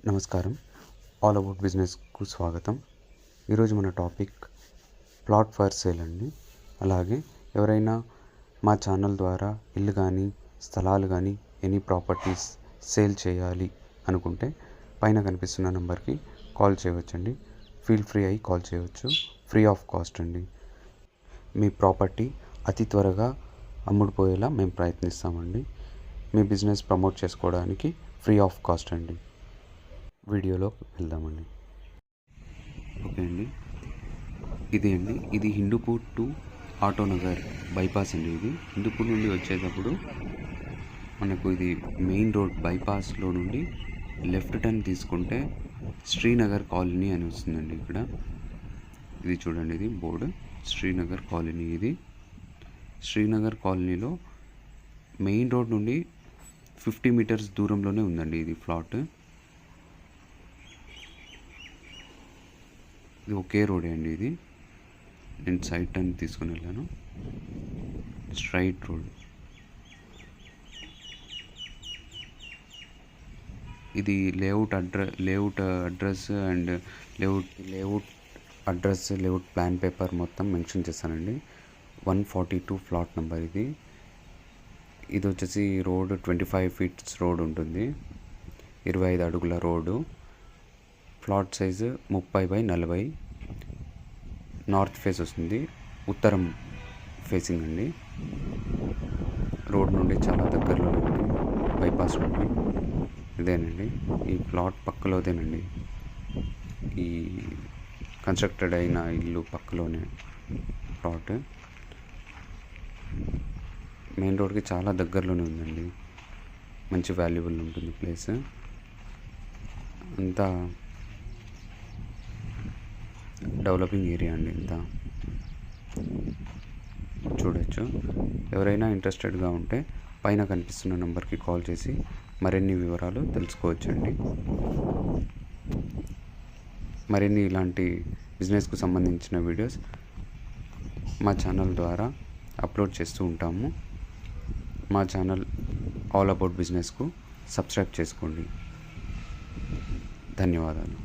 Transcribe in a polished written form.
నమస్కారం. All about బిజినెస్కు స్వాగతం. ఈరోజు మన టాపిక్ ప్లాట్ ఫర్ సేల్ అండి. అలాగే ఎవరైనా మా ఛానల్ ద్వారా ఇల్లు కానీ స్థలాలు కానీ ఎనీ ప్రాపర్టీస్ సేల్ చేయాలి అనుకుంటే పైన కనిపిస్తున్న నెంబర్కి కాల్ చేయవచ్చండి. ఫీల్ ఫ్రీ అయ్యి కాల్ చేయవచ్చు. ఫ్రీ ఆఫ్ కాస్ట్ అండి. మీ ప్రాపర్టీ అతి త్వరగా అమ్ముడుపోయేలా మేము ప్రయత్నిస్తామండి. మీ బిజినెస్ ప్రమోట్ చేసుకోవడానికి ఫ్రీ ఆఫ్ కాస్ట్ అండి. వీడియోలో వెళ్దామండి. ఓకే అండి, ఇది హిందూపూర్ టు ఆటోనగర్ బైపాస్ అండి. ఇది హిందూపూర్ నుండి వచ్చేటప్పుడు మనకు ఇది మెయిన్ రోడ్ బైపాస్లో నుండి లెఫ్ట్ టర్న్ తీసుకుంటే శ్రీనగర్ కాలనీ అని వస్తుందండి. ఇక్కడ ఇది చూడండి, ఇది బోర్డు శ్రీనగర్ కాలనీ. ఇది శ్రీనగర్ కాలనీలో మెయిన్ రోడ్ నుండి 50 మీటర్స్ దూరంలోనే ఉందండి ఇది ప్లాట్. ఇది ఒకే రోడే అండి. ఇది నేను సైడ్ టర్న్ తీసుకుని వెళ్ళాను. Straight road. ఇది layout address and layout plan paper మొత్తం మెన్షన్ చేస్తానండి. 142 ప్లాట్ నెంబర్. ఇది వచ్చేసి రోడ్ 25 ఫీట్స్ రోడ్ ఉంటుంది. 25 అడుగుల road. Plot size 30x40. North face వస్తుంది, ఉత్తరం ఫేసింగ్ అండి. రోడ్ నుండి చాలా దగ్గరలోనే ఉంది, బైపాస్ నుండి. ఇదేనండి, ఈ ప్లాట్ పక్కలోదేనండి. ఈ కన్స్ట్రక్టెడ్ అయిన ఇల్లు పక్కలోనే ప్లాట్. మెయిన్ రోడ్కి చాలా దగ్గరలోనే ఉందండి. మంచి వాల్యుబుల్ ఉంటుంది ప్లేస్. అంతా డెవలపింగ్ ఏరియా అండి. ఇంతా చూడొచ్చు. ఎవరైనా ఇంట్రెస్టెడ్గా ఉంటే పైన కనిపిస్తున్న నెంబర్కి కాల్ చేసి మరిన్ని వివరాలు తెలుసుకోవచ్చండి. మరిన్ని ఇలాంటి బిజినెస్కు సంబంధించిన వీడియోస్ మా ఛానల్ ద్వారా అప్లోడ్ చేస్తూ ఉంటాము. మా ఛానల్ ఆల్ అబౌట్ బిజినెస్కు సబ్స్క్రైబ్ చేసుకోండి. ధన్యవాదాలు.